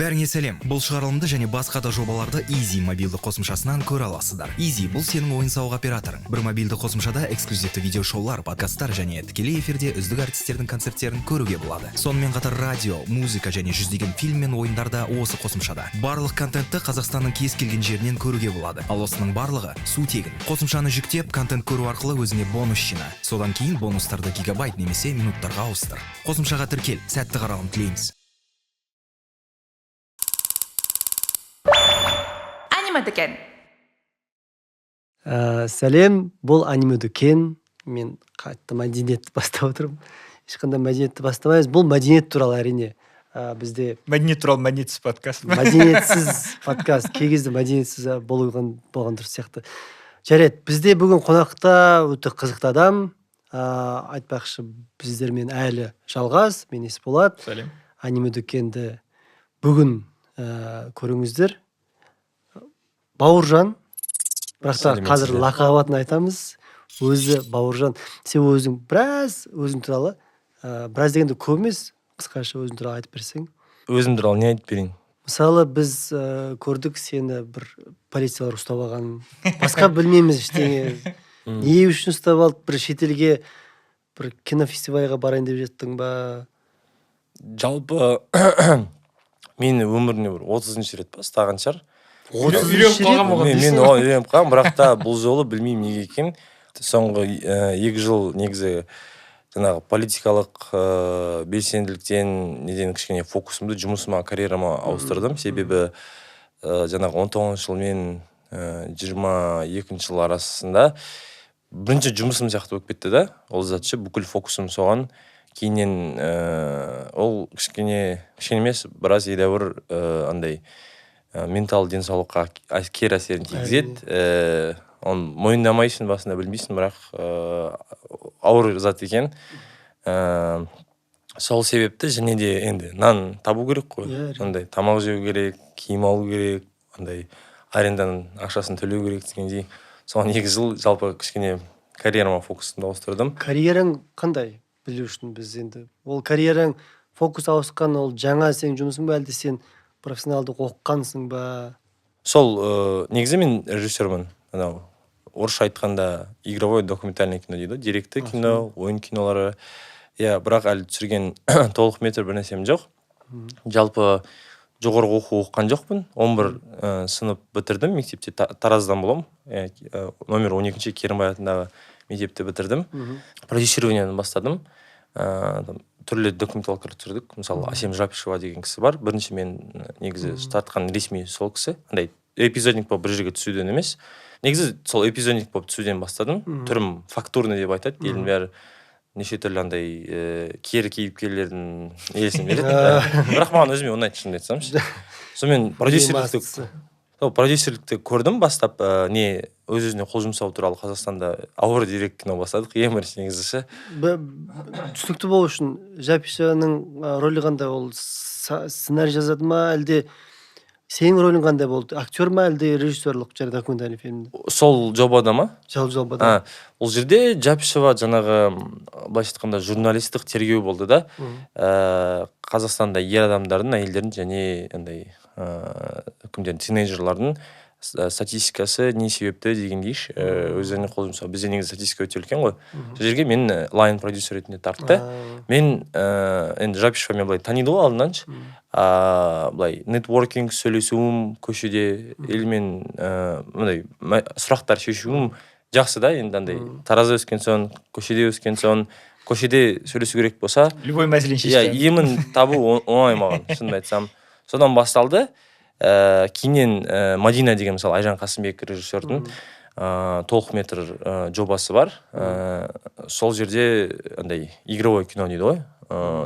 Бәріңе сәлем. Бұл шығарылымды және басқа да жобаларды Easy мобилді қосымшасынан көре аласыздар. Easy бұл сенің ойын-сауық операторың. Бір мобилді қосымшада эксклюзивті видеошоулар, подкасттар және тікелей эфирде үздік артистердің концерттерін көруге болады. Сонымен қатар радио, музыка және жүздеген фильм мен ойындарда осы қосымшада. Барлық контентті Қазақстанның кез келген жерінен көруге болады. Ал осының барлығы су тегін. Қосымшаны жүктеп, контент көру арқылы өзіңе бонус жина. Содан кейін бонустарды гигабайт немесе минуттарға ауыстыр. Қосымшаға тіркел, сәтті қаралым тілейміз. Аниме дүкен. Сәлем, бұл аниме дүкен. Мен қатты мәдениетті бастап отырмын. Ешқандай мәдениетті бастамаймыз. Бұл мәдениет туралы әрине. Бізде Мәдениет туралы мәдениетсіз подкаст. мәдениетсіз подкаст. Кей кезде мәдениетсіз болған дұрыс сияқты. Жарайды, бізде бүгін қонақта өте қызықты адам. Айтпақшы, біздермен әлі жалғас. Мен Есболат. Сәлем. Аниме дүкенді бүгін көріңіздер. Бауыржан, бірақ та қазір лақабатын айтамыз. Өзі Бауыржан. Сен өзің туралы, біраз дегенде көп емес, қысқаша өзің туралы айтып берсең. Өзім туралы не айтып берейін? Мысалы, біз көрдік сені бір полициялар ұстап алған. Басқа білмейміз ештеңе. Не үшін ұстап алып, бір шетелге бір кинофестивальға барайын деп жеттің ба? Жалпы мені өміріне бір 30-шы рет бастаған шығар. Үйреніп қалған болған дейсің. Мен үйреніп қалған, бірақ та бұл жолы білмеймін неге екен. Соңғы 2 жыл негізі жаңағы политикалық белсенділіктен неден кішкене фокусымды жұмысыма, карьерама ауыстырдым. Себебі жаңағы 19 жыл мен 22 жыл арасында бірінші жұмысым сияқты болып кетті да. Ол затшы бүкіл фокусым соған. Кейіннен ол кішкене емес, біраз едәуір андай ментал денсаулыққа кері әсерін тигізеді. Оны мойындамайсың, басында білмейсің, бірақ ауыр зат екен. Сол себепті және де енді нан табу керек қой. Андай тамақ жеу керек, киім алу керек, андай аренданың ақшасын төлеу керек дегендей. Соған 2 жыл жалпы кішкене карьерама фокусымды ауыстырдым. Карьераң қандай? Білу үшін біз енді. Ол карьераң фокус ауысқан, ол жаңа сен жұмысың ба, әлде сен профессионалдық оқығансың ба? Сол негізі мен режиссермін. Анау орысша айтқанда игровой документальный кино дейді, деректі кино, ойын кинолары. Бірақ әлі түсірген толық метр бір нәрсем жоқ. Жалпы жоғарғы оқу оқыған жоқпын. 11 сынып бітірдім, мектепте Тараздан болам. Номер 12-ші Керімбай атындағы мектепті бітірдім. Продюсированияны бастадым. Түрлі документалкар түсірдік. Мысалы, Асем Жапишева деген кісі бар. Бірінші мен негізі тартқан ресми сол кісі. Андай эпизодник болып бір жерге түсуден емес. Негізі сол эпизодник болып түсуден бастадым. Түрім фактурный деп айтады. Елдің бәрі неше түрлі андай кері кейіпкерлердің елесін береді. Бірақ маған өзіме ұнайды, шынымды айтсам. Сонымен продюсерлікті көрдім бастап, не өз-өзіне қол жұмсау туралы Қазақстанда ауыр дерек кино бастадық. Ең бірінші негізісі. Түсінікті болу үшін Жапишеваның рөлі қандай? Ол сценарий жазады ма, әлде сенің рөлің қандай болды? Актер ма, әлде режиссерлік және документальный фильмде? Сол жобада ма? Жобада. Ол жерде Жапишева жаңағы былайша айтқанда журналистік тергеу болды да. Қазақстанда ер адамдардың, әйелдердің және андай тинейджерлардың статистикасы не себепті дегендей өздеріне қол жұмсау. Бізде негізі статистика өте үлкен ғой. Сол жерге мен лайн продюсер ретінде тартты. Мен енді Жапишевамен былай таниды ғой алдынан. Былай нетворкинг сөйлесуім көшеде елмен сұрақтар шешуім жақсы да. Енді андай Таразда өскен соң, көшеде өскен соң, көшеде сөйлесу керек болса, Любой мәселені шешті. Емін табу оңай маған, шынымды айтсам. Содан басталды. Кейіннен Мадина деген мысалы Айжан Қасымбек режиссердің толық метр жобасы бар. Сол жерде андай игровой кино дейді ғой.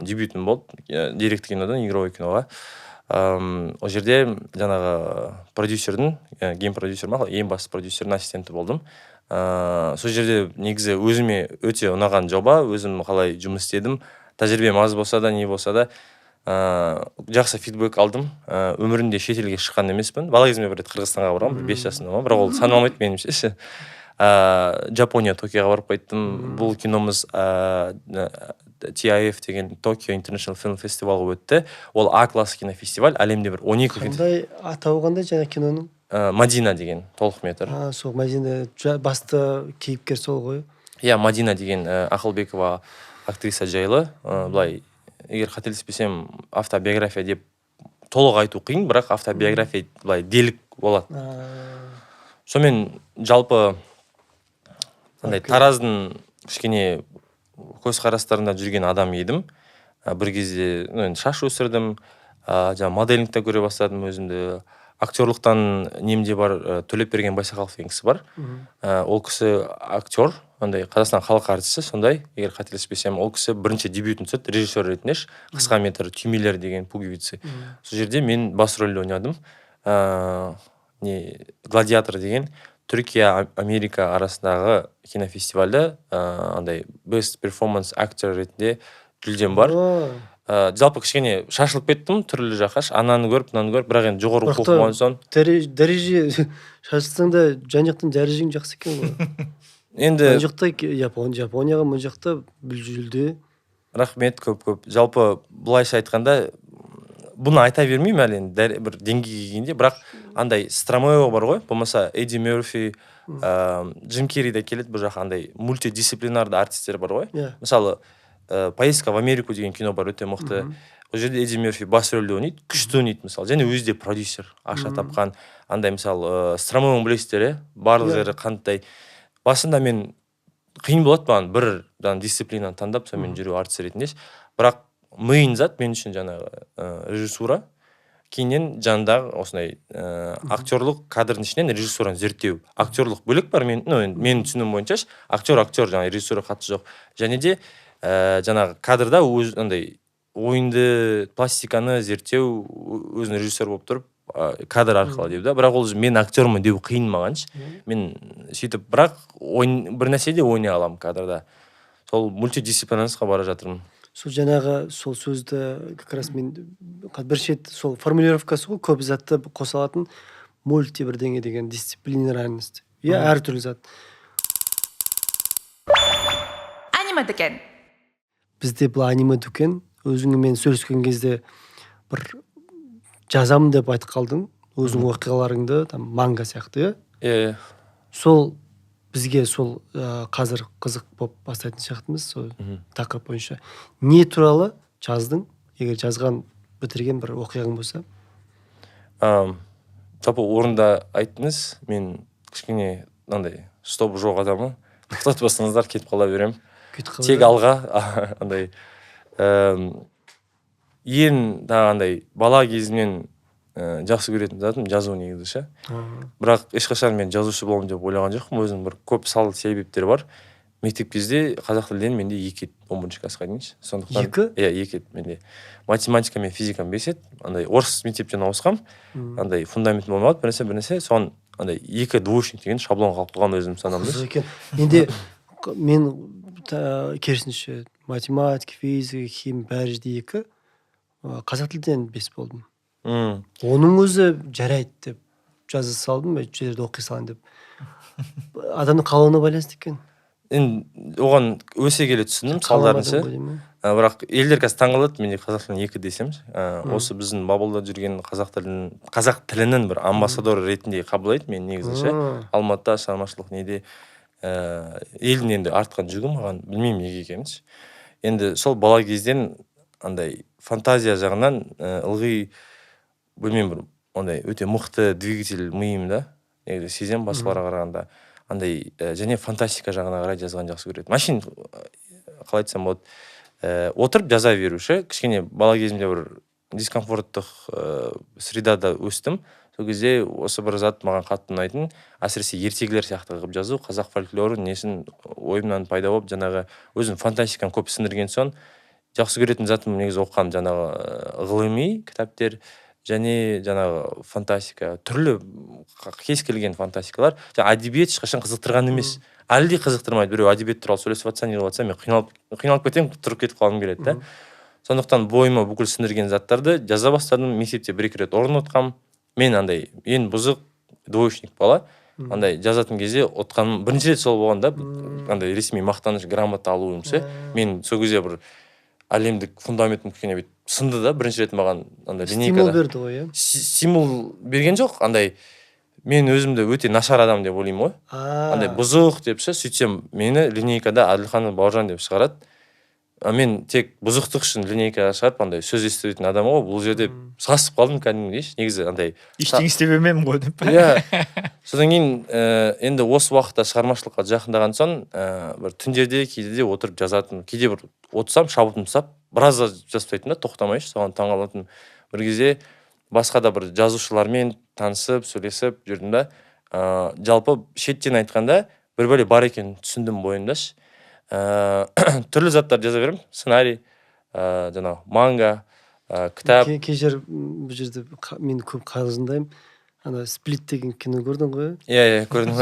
Дебютім болды. Деректі кинодан игровой киноға. Ол жерде жаңағы продюсердің, гейм-продюсер ма, ең басты продюсердің ассистенті болдым. Сол жерде негізі өзіме өте ұнаған жоба, өзім қалай жұмыс істедім. Тәжірибем аз болса да, не болса да, жақсы фидбэк алдым. Өмірінде шетелге шыққан емеспін. Бала кезімде бір рет Қырғызстанға барғанмын, 5 жасымда, бірақ ол саналмайды меніңше. Жапония Токиоға барып қайттым. Бұл киномыз TIF деген Tokyo International Film Festivalға өтті. Ол А класс кинофестиваль, әлемде бір 12 қандай атауы қандай жаңа киноның? Мадина деген толық метр. Сол Мадина басты кейіпкер сол ғой. Иә, Мадина деген Ақылбекова актриса жайлы. Былай, егер қателеспесем, автобиография деп толық айту қиын, бірақ автобиография былай делік болады. Сонымен жалпы Тараздың кішкене көзқарастарында жүрген адам едім. Бір кезде шаш өсірдім, моделингті көре бастадым өзімді. Актерлықтан немде бар, Төлепберген Байсақалов деген кісі бар. Ол кісі актер, Қазақстан халық артисі, сондай, егер қателеспесем, ол кісі бірінші дебютін түсірді, режиссер ретінде, қысқа метр Түймелер деген пуговицы. Сол жерде мен бас рөлді ойнадым. Гладиатор деген Түркия, Америка арасындағы кинофестивальда Best Performance Actor ретінде жүлдем бар. Жалпы кішкене шашылып кеттім, түрлі жаққа, ананы көріп, бірақ енді жоғары оқу болған соң. Дәреже шашылсаң да жан жақтан дәрежең жақсы екен ғой. Енді жан жақта Жапонияға мына жақта жүлде. Рахмет көп. Жалпы бұлайша айтқанда, бұны айта бермеймін әлі енді бір деңгейге келгенде, бірақ Стромоева бар ғой, болмаса Эдди Мерфи, Джим Керри де келеді, бұл жаққа мультидисциплинарды артистер бар ғой. Мысалы, Поездка в Америку деген кино бар, өте мықты. Ол жерде Эдди Мерфи бас рөлде ойнайды, күшті ойнайды, мысалы. Және өзі де продюсер, ақша тапқан. Мысалы, Стромоеваны білесіздер, барлық жері қандай. Басында мен қиын болады маған бір дисциплинаны таңдап, сонымен жүру артист ретінде. Бірақ миын зат мен үшін жаңағы режиссура. Кейіннен жандағы осындай актерлық кадрдың ішінен режиссураны зерттеу. Актерлық бөлек бар, мен түсінуім бойынша, актер, жаңағы режиссура қатысы жоқ. Және де жаңағы кадрда ойынды, пластиканы зерттеу, өзін режиссер болып тұрып, кадр арқылы деп да. Бірақ ол мен актермын деу қиын мағаншы. Мен сөйтіп, бірақ бір нәрседе ойнай аламын кадрда. Сол мультидисциплинасқа бара жатырмын. Сол жаңағы сол сөзді как раз мен бірінші сол формулировкасы ғой, көп затты қоса алатын мульти бірдеңе деген дисциплинарность. Әртүрлі зат. Аниме дүкен. Бізде бұл аниме дүкен. Өзіңмен сөйлескен кезде бір жазамын деп айтып қалдың. Өзің оқиғаларыңды, манга сияқты, Сол бізге сол қазір қызық болып бастайтын сияқтымыз, сол тақырып бойынша. Не туралы жаздың? Егер жазған бітірген бір оқиғаң болса? Жалпы орында айттыңыз, мен кішкене стоп жоқ адамы. Тоқтатпасаңыздар кетіп қала берем. Тек алға, ең бала кезімнен жақсы көретін затым жазу негізі ше. Бірақ ешқашан мен жазушы боламын деп ойлаған жоқпын. Өзінің бір көп салалы себептері бар. Мектеп кезде қазақ тілден менде 2 еді, 11-ші классқа дейін. 2? Иә, 2 еді менде. Математика мен физикам 5 еді. Орыс мектептен ауысқам. Фундамент болмады, бір нәрсе. Соған 2 двоечник деген шаблон қалып қалған өзім санамды. Менде мен керісінше математика, физика, химия бәрі де 2. Қазақ тілден 5 болдым. Оның өзі жарайды деп жаза салдым, жерде оқи салайын деп. Адамның қалауына байланысты екен. Оған өсе келе түсіндім салдарынсы. Бірақ елдер қазір таңғалады, менде қазақ тілін 2 десем. Осы біздің бабылда жүрген қазақ тілінің бір амбассадоры ретінде қабылдайды мен негізінше. Алматыда шығармашылық неде елдің енді артқан жүгі маған білмеймін неге екенін. Енді сол бала кезден фантазия жағынан ылғи білмеймін бір өте мықты двигатель миымда, сезем басқаларға қарағанда. Және фантастика жағына қарай жазған жақсы көреді. Машин, қалай айтсам болады, отырып жаза беруші. Кішкене бала кезімде бір дискомфорттық средада өстім. Сол кезде осы бір зат маған қатты ұнайтын, әсіресе ертегілер сияқты қылып жазу, қазақ фольклоры несін ойымнан пайда болып, жаңағы өзім фантастиканы көп сіңірген соң, жақсы көретін затым негізі оққан жаңағы ғылыми кітаптер, және жаңағы фантастика, түрлі кез келген фантастикалар. Әдебиет ешқашан қызықтырған емес. Әлі де қызықтырмайды. Біреу әдебиет туралы сөйлесіп жатса, не қылып жатса, мен қиналып кетемін, тұрып кетіп қалғым келеді. Сондықтан бойыма бүкіл сіңірген заттарды жаза бастадым. Мектепте 1-2 рет орын отқам. Мен ең бұзық двоечник бала. андай жазатын кезде отқаным бірінші рет сол болған да, андай ресми мақтаныш грамота алуым ше. Мен сол кезде бір әлемдік фундаментім кішкене бүйтіп сынды да, бірінші рет маған андай линейкада. Стимул берді ғой, иә? Стимул берген жоқ, андай мен өзімді өте нашар адам деп ойлаймын ғой. Андай бұзық деп ше, сөйтсем мені линейкада Әділхан Бауыржан деп шығарады. Мен тек бұзықтық үшін линейкаға шығарып, андай сөз естіретін адам ғой, бұл жерде сасып қалдым кәдімгідей. Негізі андай ештеңе істеп емем ғой деп. Иә. Содан кейін енді осы уақытта шығармашылыққа жақындаған соң, бір түндерде кейде отырып жазатын, кейде бір отырсам, шабытым тастап, біраз жазып тастайтын да, тоқтамай, соған таңғалатын. Бір кезде басқа да бір жазушылармен танысып, сөйлесіп жүрдім да, жалпы шеттен айтқанда бір бәле бар екенін түсіндім бойымдаш. Түрлі заттар жаза берем, сценарий, жаңағы манга, кітап. Кешір бұл жерде мен көп қалжыңдаймын. Ана Сплит деген кино көрдің ғой? Иә, көрдім.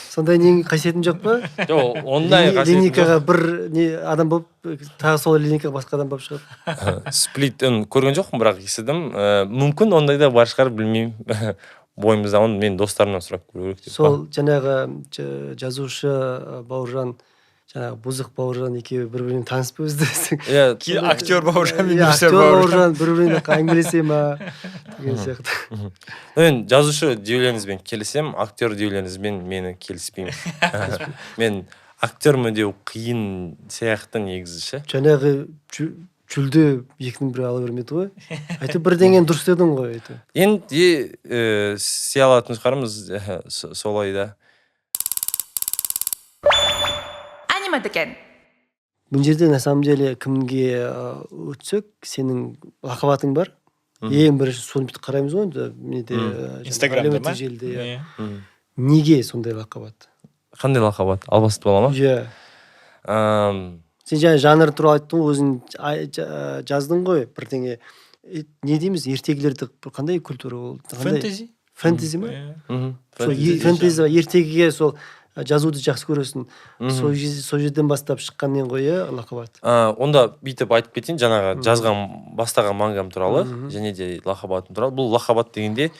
Сондай нең қасиетім жоқ па? Жоқ, ондай қасиетім жоқ. Линейкаға бір адам болып, тағы сол линейкаға басқа адам болып шығады. Сплитін көрген жоқпын, бірақ естідім. Мүмкін ондай да бар шығар, білмеймін. Бойымызда оны мен достарымнан сұрап көру керек деп. Сол жаңағы жазушы Бауыржан, жаңағы бұзық Бауыржан екеуі бір-бірімен танысып өздесің. Иә, Актер Бауыржан мен актер Бауыржан бір-бірімен әңгімелесе ма деген сияқты. Мен жазушы деулеріңізбен келісем, актер деулеріңізбен мені келіспеймін. Мен актермін деу қиын сияқты негізі ше. Жаңағы жүлде екінің бірі ала бермеді ғой. Айтып бірдеңені дұрыс дедің ғой. Енді сый алатын шығармыз солай да. Аниме деген. Бұл жерде на самом деле кімге өтсек, сенің лақабатың бар. Ең бірінші соны бүйтіп қараймыз ғой енді. Инстаграмда ма? Неге сондай лақабат? Қандай лақабат? Албасты бола ма? Иә. Сен жаңа жанр туралы айттың, өзің жаздың ғой бірдеңе. Не дейміз, ертегілерді қандай культура ол? Фэнтези? Фэнтези ма? Фэнтези ертегіге сол жазуды жақсы көресің. Сол жерден бастап шыққаннен ғой, лақабат. Онда бүйтіп айтып кетейін, жаңағы жазған бастаған мангам туралы, және де лақабатым туралы. Бұл лақабат дегенде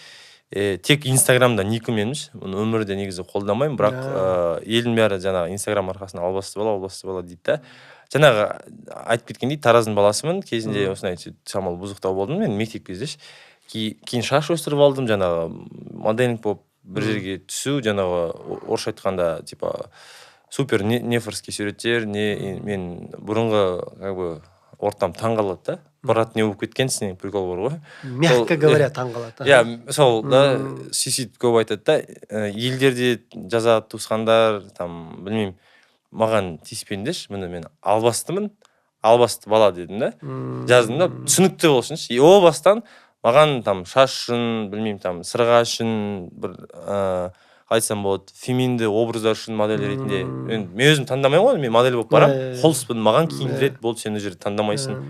тек Инстаграмда никіменміш, оны өмірде негізі қолдамаймын, бірақ елдің бәрі жаңағы Инстаграм арқасында албасты бала дейді да. Жаңағы айтып кеткендей, Тараздың баласымын, кезінде осындай шамалы бұзықтау болдым, мен мектеп кездеш. Кейін шаш өстіріп алдым, жаңағы моделинг болып бір жерге түсу, жаңағы орысша айтқанда, типа супер нефорский суреттер, мен бұрынғы ортам таңғалады да. Брат не болып кеткенсің, прикол бар ғой. Мягко говоря, таңғалады. Иә, сол да сисит көп айтады да, елдерде жаза туысқандар, там, білмеймін, маған тиіспеңдеш, міне мен албастымын, албасты бала дедім да. Жаздым да, түсінікті болсыншы. О бастан маған там шаш үшін, білмеймін, там сырға үшін бір айтсам болады, феминді образдар үшін модель ретінде. Мен өзім таңдамаймын ғой, мен модель болып барам. Холспын, маған киіндіреді болды, сен жерде таңдамайсың.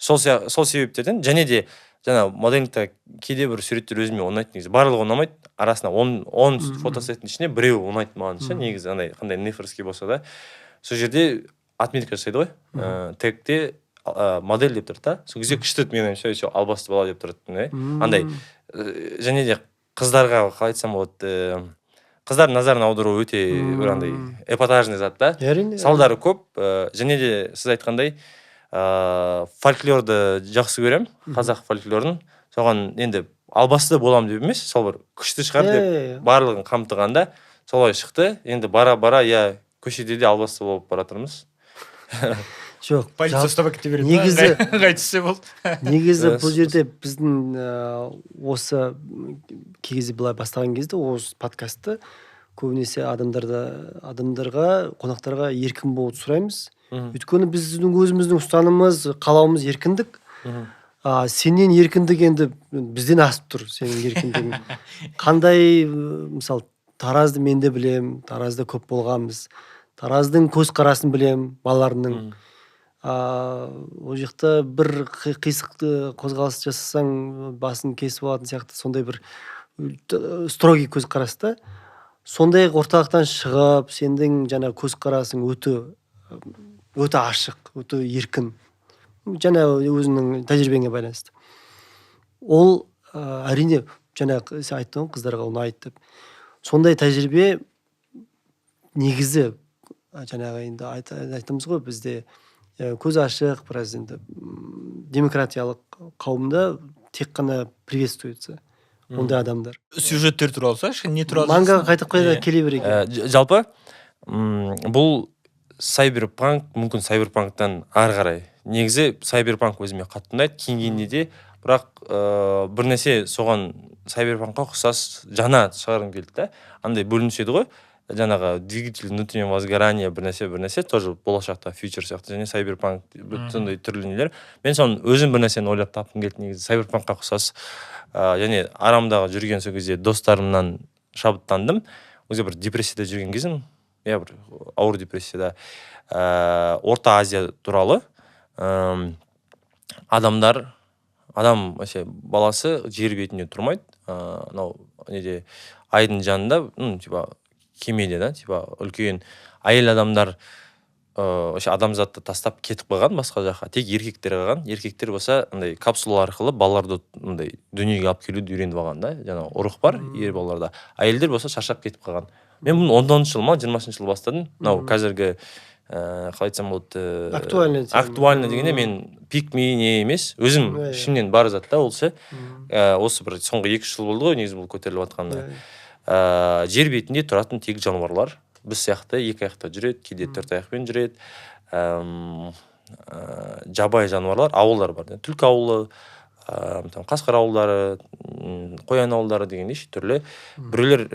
Сол себептерден, және де жаңа моделингта кейде бір суреттер өзіме ұнайды негізі. Барлығы ұнамайды, арасында 10 фотосеттің ішінде біреуі ұнайды маған ше, негізі андай қандай нефорский болса да. Сол жерде отметка жасайды ғой. Тегте модель деп тұрды да. Сол кезде күшті мен все албасты бала деп тұрды. Андай және де қыздарға қалай айтсам болады, қыздар назарын аудару өте бір андай эпатажный зат да. Салдары көп, және де сіз айтқандай фольклорды жақсы көрем, қазақ фольклорын. Соған енді албасты болам деп емес, сол бір күшті шығар деп барлығын қамтығанда солай шықты. Енді бара-бара көшеде де албасты болып баратырмыз. Жоқ, полиция ұстап кете береді. Негізі қайтысы болды. Негізі бұл жерде біздің осы кезі былай бастаған кезде осы подкастты көбінесе адамдарға, қонақтарға еркін болуды сұраймыз. Өйткені біздің өзіміздің ұстанымыз, қалауымыз еркіндік. Сенен еркіндік енді бізден асып тұр, сенің еркіндігің. Қандай, мысалы, Таразды мен де білем, Таразда көп болғанбыз. Тараздың көзқарасын білем, балаларының. Ол жақта бір қисықты қозғалыс жасасаң, басын кесіп алатын сияқты, сондай бір строгий көзқараста. Сондай орталықтан шығып, сенің жаңа көзқарасың өте ашық, өте еркін. Жаңа өзінің тәжірибеңе байланысты. Ол әрине жаңа сен айттың қыздарға ұнайды деп. сондай тәжірибе негізі жаңағы енді айтамыз ғой бізде көз ашық біраз енді демократиялық қауымда тек қана приветствуется ондай адамдар. Сюжеттер туралы сұрайықшы, не туралы? Мангаға қайтып қойда келе берейік. Жалпы бұл сайберпанк, мүмкін сайберпанктан ары қарай. Негізі сайберпанк өзіме қатты ұнайды. Кейінгенде де, бірақ бір нәрсе соған сайберпанкқа ұқсас жаңа шығарғым келді да. Андай бөлініседі ғой. Жаңағы двигатель внутреннего возгорания бір нәрсе тоже болашақта фьючер сияқты және сайберпанк сондай түрлі нелер. Мен соны өзім бір нәрсені ойлап тапқым келді негізі сайберпанкқа ұқсас. Және арамдағы жүрген сол кезде достарымнан шабыттандым. Өзі бір депрессияда жүрген кезім, бір ауыр депрессияда. Орта Азия туралы адам вообще баласы жер бетінде тұрмайды. Неде айдың жанында, кемеде да, үлкен әйел адамдар адамзатты тастап кетіп қалған басқа жаққа, тек еркектер қалған. Еркектер болса андай капсула арқылы балаларды андай дүниеге алып келуді үйреніп алған да, жаңағы ұрық бар ер балаларда. Әйелдер болса шаршап кетіп қалған. Мен бұны 10-шы жыл ма 20-шы жыл бастадым. Қазіргі қалай айтсам болады, актуально дегенде мен пикми не емес, өзім ішімнен бар зат та ол ше. Осы бір соңғы 2 жыл болды ғой негізі бұл көтеріліп жатқанда. Жер бетінде тұратын тек жануарлар, біз сияқты 2 аяқта жүреді, кейде 4 аяқпен жүреді. Жабайы жануарлар, ауылдар бар. Түлкі ауылы, қасқыр ауылдары, қоян ауылдары дегендей түрлі. Біреулер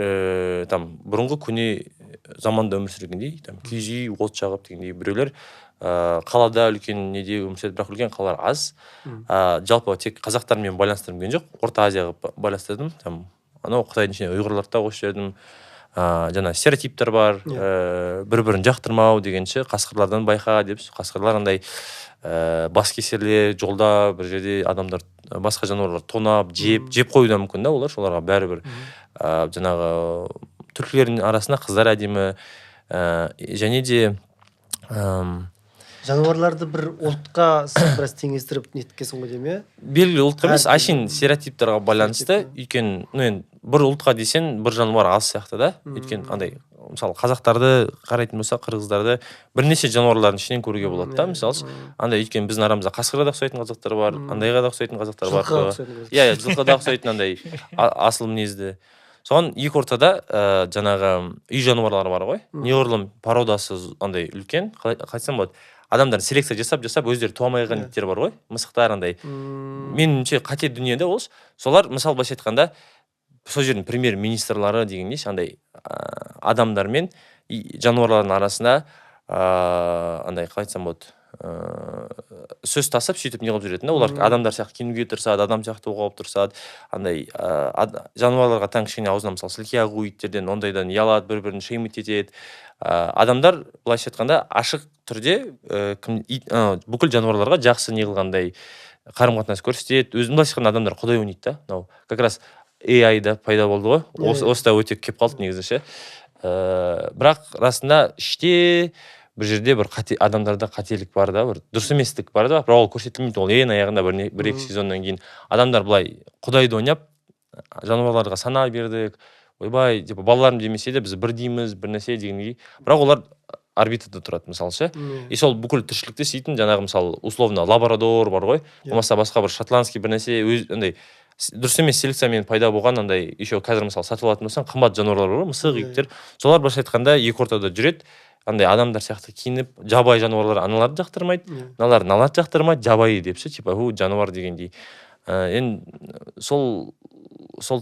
бұрынғы көне заманда өмір сүргендей, киіз үй, от жағып дегендей. Біреулер қалада үлкен неде өмір сүреді, бірақ үлкен қалалар аз. Жалпы тек қазақтармен байланыстырып келген жоқ, Орта Азияға байланыстырдым. Қытайдың ішіне ұйғырларды да қосып жібердім. Жаңа стереотиптер бар, бір-бірін жақтырмау дегенше қасқырлардан байқа деп, қасқырлар андай бас кесерлер жолда бір жерде адамдар басқа жануарлар тонап, жеп қоюдан мүмкін да олар, соларға бәрібір. Жаңағы түлкілердің арасында қыздар әдемі, және де жануарларды бір ұлтқа біраз теңестіріп неткесің ғой деме? Белгілі ұлтқа емес, әшейін стереотиптерға байланысты. Өйткені бір ұлтқа десен, бір жануар аз сияқты да. Өйткені андай, мысалы, қазақтарды қарайтын болса, қырғыздарды бірнеше жануарлардың ішінен көруге болады да, мысалы. Андай, өйткені біздің арамызда қасқырға да ұқсайтын қазақтар бар, андайға да ұқсайтын қазақтар бар. Жылқыға да ұқсайтын андай асыл мінезді. Соған екі ортада жаңағы үй жануарлары бар ғой. Неғұрлым породасы андай үлкен, қайтсам болады. Адамдар селекция жасап өздері туамай қалған иттер бар ғой, мысықтар андай. Меніңше қате дүниеде ол. Солар мысалы былайша айтқанда сол жердің премьер-министрлары дегендей андай адамдар мен жануарлардың арасында андай қалай айтсам болады, сөз тасып сөйтіп не қылып жүретін да. Олар адамдар сияқты киінуге тырысады, адам сияқты оғалып тұрсады. Андай жануарларға тән кішкене аузына мысалы сілекей ағу иттерден ондайдан ұялады, бір-бірін шеймит етеді. Адамдар былайша айтқанда ашық түрде бүкіл жануарларға жақсы неғылғандай қарым-қатынас көрсетеді. Өзін былайша айтқанда адамдар құдай ойнайды да. Как раз AI да пайда болды ғой. Осыда өте кеп қалды негізі ше. Бірақ расында іште бір жерде бір адамдарда қателік бар да, бір дұрыс еместік бар да, бірақ ол көрсетілмейді. Ол ең аяғында бір-екі сезоннан кейін адамдар былай құдайды ойнап жануарларға сана бердік. Ойбай, балаларым демесе де біз бір дейміз, бір нәрсе дегенге. Бірақ олар орбитада тұрады, мысалы ше. И сол бүкіл тіршілікте істейтін жаңағы мысалы условно лабрадор бар ғой. Болмаса басқа бір шотландский бір нәрсе андай дұрыс емес селекциямен пайда болған андай еще қазір мысалы сатып алатын болсаң қымбат жануарлар бар ғой, мысық, иттер. Солар былайша айтқанда екі ортада жүреді. Андай адамдар сияқты киініп, жабайы жануарлар аналарды жақтырмайды, аналарды жақтырмайды, жабайы деп ше, типа жануар дегендей. Енді сол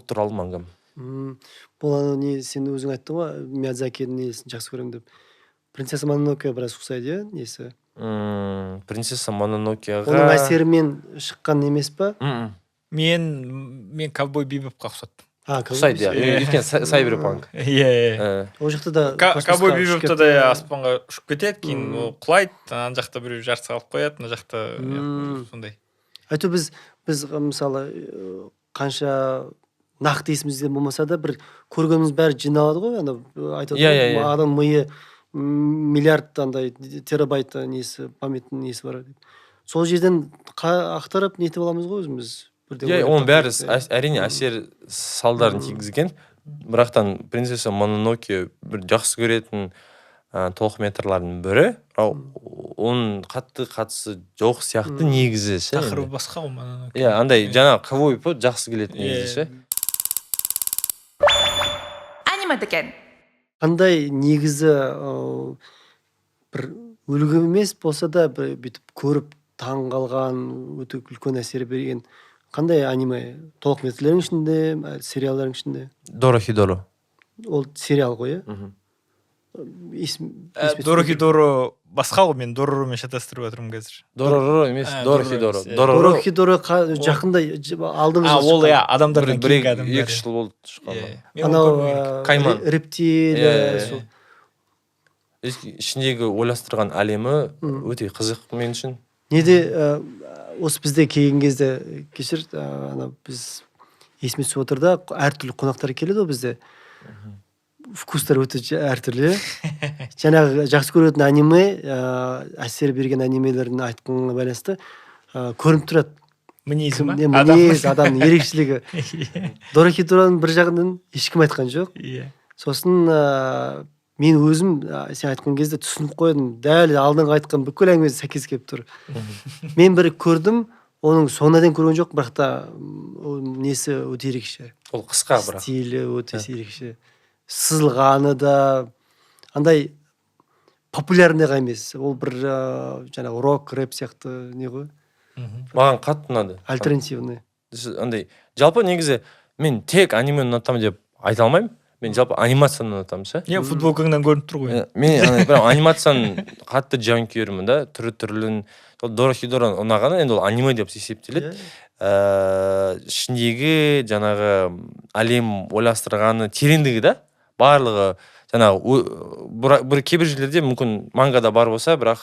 туралы мангам. Бұл не сен өзің айттың ғой, Миядзакидің несін жақсы көремін деп. Принцесса Мононоке біраз ұқсайды, несі? Принцесса Мононокеға оның әсерімен шыққан емес па? Мен Ковбой Бибопқа ұқсаттым. Ұқсайды, үлкен сайберпанк. Ол жақта да Ковбой Бибопта да аспанға ұшып кетеді, кейін құлайды, ана жақта біреу жарысқа алып қояды, ана жақта сондай. Айту біз мысалы қанша нақты есімізде болмаса да бір көргеніміз бәрі жиналады ғой, ана айтады адам миы миллиард андай терабайт несі памяттің несі бар деп. Сол жерден ақтарып нетіп аламыз ғой өзіміз. Оның бәрі әрине әсер салдарын тигізген. Бірақтан принцесса Мононоке бір жақсы көретін толықметрлардың бірі, оның қатты қатысы жоқ сияқты негізі ше. Тақырыбы басқа ғой мана. Иә, андай жаңа ковбой жақсы келетін негізі ше. Аниме деген. Қандай негізі бір үлгі емес болса да бір бүйтіп көріп таң қалған өте үлкен әсер берген қандай аниме толықметрлердің ішінде, сериалдардың ішінде? Дорохидоро. Ол сериал ғой, Дорохидоро басқа ғой, мен Дороромен шатастырып жатырмын қазір. Дороро емес, Дорохидоро. Дорохидоро жақында алдыңғы жыл Ол иә, адамдардың бір кейінгі адамдары. 2 жыл болды шыққан. анау Кайман. рептилия сол. Ішіндегі ойластырған әлемі өте қызық мен үшін. Неде осы бізде келген кезде кешір, біз есіме түсіп отыр да, әртүрлі қонақтар келеді ғой бізде. Вкустар өте әртүрлі. Жаңағы жақсы көретін аниме, әсер берген анимелерін айтқанға байланысты көрініп тұрады. Мінезі ма? Мінез, адамның ерекшелігі. Дорохидороның бір жағынан ешкім айтқан жоқ. Сосын мен өзім сен айтқан кезде түсініп қойдым. Дәл алдыңғы айтқан бүкіл әңгімесі сәйкес келіп тұр. Мен бір көрдім, оның соңына дейін көрген жоқ, бірақ та несі өте ерекше. Ол қысқа бірақ. Стилі өте ерекше. Сызылғаны да андай популярныйға емес. Ол бір жаңағы рок, рэп сияқты не ғой? Маған қатты ұнады. Альтернативный. Андай жалпы негізі мен тек анимені ұнатамын деп айта алмаймын. Мен жалпы анимацияны ұнатамын ше. Не, футболкаңнан көрініп тұр ғой. Мен анимацияның қатты жанкүйерімін да, түрлі. Дорохидоро ұнағаны енді ол аниме деп есептеледі. Ішіндегі жаңағы әлем ойластырғаны тереңдігі да, барлығы жаңағы бір кейбір жерлерде мүмкін мангада бар болса, бірақ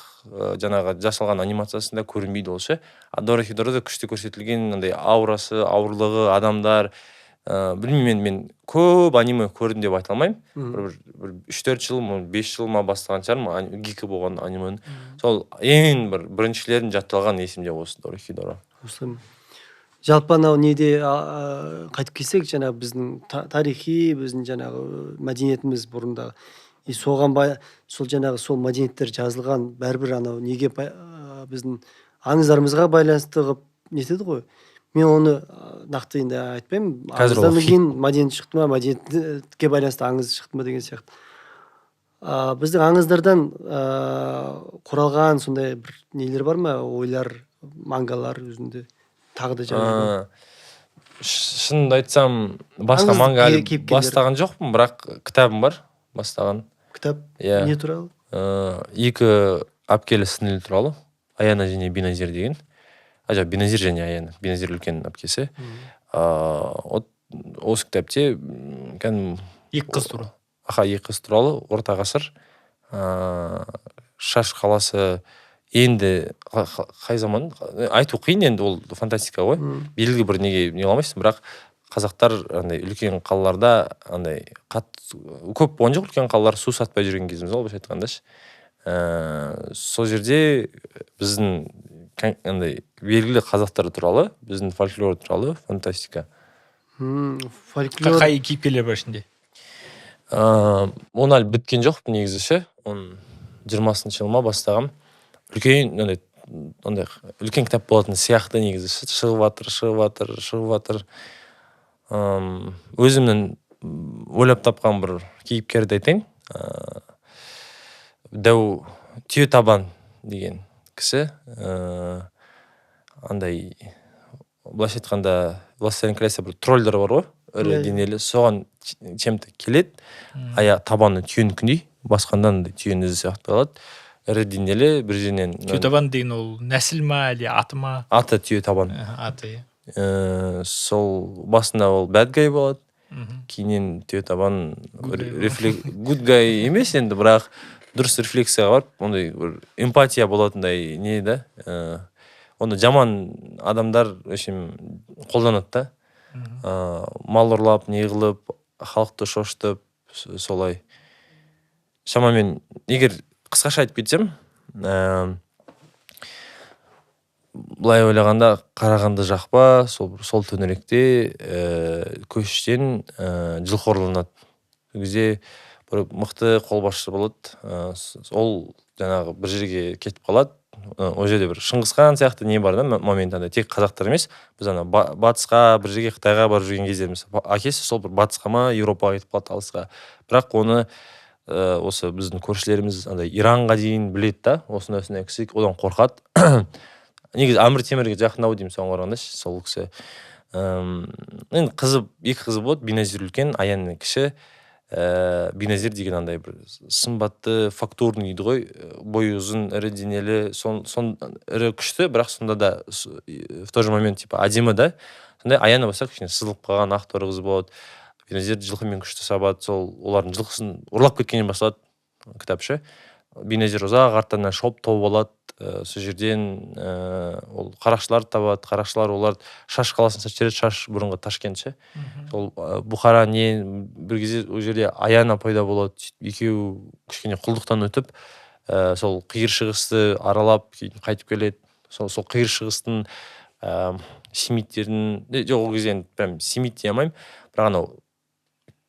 жаңағы жасалған анимациясында көрінбейді ол ше. Дорохидорода күшті көрсетілген андай аурасы, ауырлығы, адамдар, білмеймін, мен көп аниме көрдім деп айта алмаймын. Бір 3-4 жыл, 5 жыл ма бастаған шығармын гикі болған анимені. Сол ең біріншілерін жатталған есімде осы Дорохидоро. Жалпы анау неде қайтып келсек, жаңағы біздің тарихи, біздің жаңағы мәдениетіміз бұрында. Соған сол жаңағы сол мәдениеттер жазылған бәрібір анау неге біздің аңыздарымызға байланысты қылып нетеді ғой. Мен оны нақты енді айтпаймын. Аңыздан кейін мәдениет шықты ма, мәдениетке байланысты аңыз шықты ма деген сияқты. Біздің аңыздардан құралған сондай бір нелер бар ма? Ойлар, мангалар өзінде тағы да жаңағы. Шынымды айтсам, басқа манга бастаған жоқпын, бірақ кітабым бар бастаған. Кітап не туралы? 2 әпкелі сіңлілі туралы. Аяна және Биназир деген. Биназир және Аяна. Биназир үлкен әпкесі. Осы кітапте 2 қыз туралы. 2 қыз туралы, орта ғасыр. Шаш қаласы енді қай заман? Айту қиын, енді ол фантастика ғой. Белгілі бір неге не қыламайсың, бірақ қазақтар үлкен қалаларда көп болған жоқ, үлкен қалалар су сатпай жүрген кезіміз ол, былайша айтқанда. Сол жерде біздің белгілі қазақтар туралы, біздің фольклор туралы фантастика. Фольклор. Қай кейіпкерлер бар ішінде? Оны әлі біткен жоқ негізі ше. 20-шы жылыма бастағам. Үлкен кітап болатын сияқты негізі шығып жатыр. Өзімнің ойлап тапқан бір кейіпкерді айтайын. Дәу түйе табан деген кісі. Андай, былайша айтқанда, Властелин колеса бір тролльдер бар ғой, ірі денелі, соған чем-то келеді. Табаны түйенікіндей, басқандан түйені ізі сияқты қалады. Ірі денелі, бір жерінен... Түйе табан деген ол нәсіл ма, әлде аты ма? Аты түйе табан. Аты, сол басында ол bad guy болады. Кейінен түйе табан good guy емес енді, бірақ дұрыс рефлексияға барып, ондай бір эмпатия болатындай не да. Оны жаман адамдар қолданады да. Мал ұрлап, не қылып, халықты шошытып, солай. Шамамен, егер қысқаша айтып кетсем, былай ойлағанда Қарағанды жақпа сол төңіректе көштен жылқы ұрланады. Сол кезде бір мықты қолбасшы болады. Ол жаңағы бір жерге кетіп қалады. Ол жерде бір Шыңғысхан сияқты не бар да момент андай. Тек қазақтар емес, біз ана батысқа бір жерге Қытайға барып жүрген кездеріміз. Әкесі сол бір батысқа ма Еуропаға кетіп қалады алысқа. Бірақ оны осы біздің көршілеріміз андай Иранға дейін біледі да. Осындай кісі одан қорқады. Негізі Әмір Темірге жақындау деймін соған қарағанда сол кісі. Енді екі қызы болады, Биназир үлкен, Аян кіші. Биназир деген андай бір сымбатты фактурный дейді ғой, бойы ұзын, ірі денелі, ірі күшті, бірақ сонда да в тот же момент типа әдемі да. Сондай Аяны болса кішкене сызылып қалған ақ торы қыз болады. Биназир жылқымен күшті сабады, сол олардың жылқысын ұрлап кеткеннен басталады кітапшы. Биназир ұзақ арттан шауып тауып алады. Сол жерден ол қарақшылар табады. Қарақшылар олар Шаш қаласын сатып Шаш бұрынғы Ташкентші. Сол Бұхара бір кезде ол жерде Аяна пайда болады. Екеуі кішкене құлдықтан өтіп, сол қиыр шығысты аралап қайтып келеді. Сол қиыр шығыстың семиттердің, жоқ ол кезде прям семит дей алмаймын, бірақ анау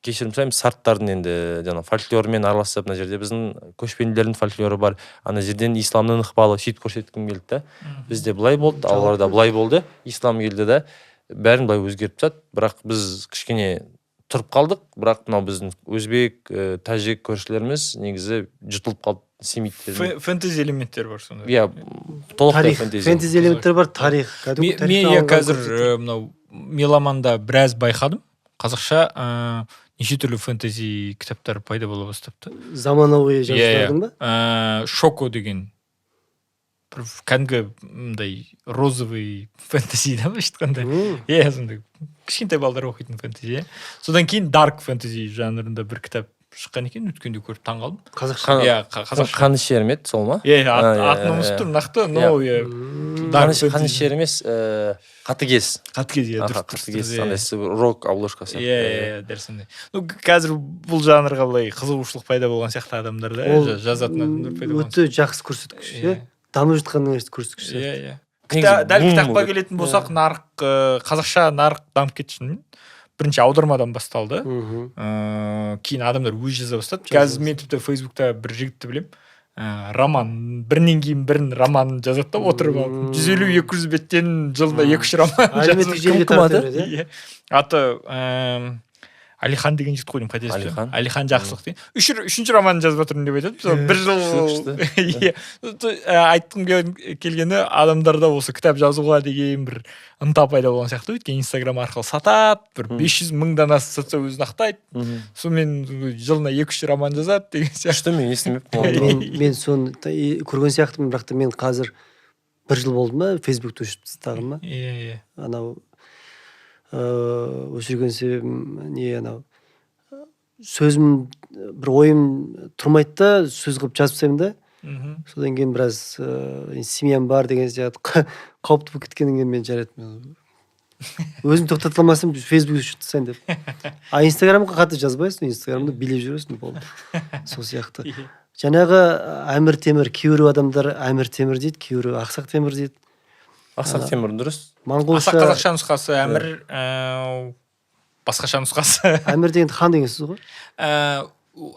кешірім сұраймын, сарттардың енді жаңа фольклормен араласып, мына жерде біздің көшпенділердің фольклоры бар. Ана жерден исламның ықпалы сөйтіп көрсеткім келді да. Бізде былай болды, аларда былай болды, ислам келді да, бәрін былай өзгеріп тастады. Бірақ біз кішкене тұрып қалдық, бірақ мынау біздің өзбек, тәжік көршілеріміз негізі жұтылып қалды семиттердің. Фэнтези элементтер бар сонда. Иә, толықтай фэнтези элементтер бар, тарих. Мен қазір мынау меломанда біраз байқадым. Қазақша неше түрлі фэнтези кітаптар пайда бола бастапты. Заманауи жазушылардың ба? Шоко деген бір кәдімгі мындай розовый фэнтези да былайша айтқанда. Сондай кішкентай балдар оқитын фэнтези. Содан кейін дарк фэнтези жанрында бір кітап шыққан екен, өткенде көріп таңғалдым. Қазақша. Қазақша. Қанішер ме еді, сол ма? Атын ұмытып тұрмын нақты, но Қанішер емес, қатыгез. Қатыгез, андай рок обложкасы. Дәл сондай. Қазір бұл жанрға былай қызығушылық пайда болған сияқты адамдарда жазатын адамдар пайда болған. Өте жақсы көрсеткіш, дамып жатқанның көрсеткіш. Дәл кітапқа келетін болсақ, қазақша нарық дамып кетті. Бірінші аудармадан басталды. Кейін адамдар өз жаза бастады. Қазір мен тіпті Фейсбукта бір жігітті білем. Роман, бірінен кейін бірін роман жазады да отырып алып. 150-200 беттен жылда 2-3 роман жазады. Аты Алихан деген жігіт қойдым, қателеспесем. Алихан Жақсылық деген. Үшінші роман жазып отырмын деп айтады. Бір жыл айтқым келгені адамдарда осы кітап жазуға деген бір ынта пайда болған сияқты. Өйткені Инстаграм арқылы сатады, бір 500 мың данасы сатса өзін ақтайды. Сонымен жылына 2-3 роман жазады деген сияқты. Мен естімеппін. Мен соны көрген сияқтымын, бірақ та мен қазір бір жыл болды ма, Фейсбукты өшіріп тастағым ма? Анау өшірген себебім не, анау сөзім бір ойым тұрмайды да, сөз қылып жазып тастаймын да. Содан кейін біраз семьям бар деген сияқты қауіпті болып кеткеннен кейін мен жарайды. Өзім тоқтата алмасам Фейсбукты өшіріп тастайын деп. Инстаграмға қатты жазбайсың, Инстаграмды билеп жүресің, болды. Сол сияқты. Жаңағы Әмір Темір, кейбір адамдар Әмір Темір дейді, кейбір Ақсақ Темір дейді. Ақсақ Темір дұрыс. Монголша. Ақсақ қазақша нұсқасы, Әмір басқаша нұсқасы. Әмір деген хан деген сөз ғой.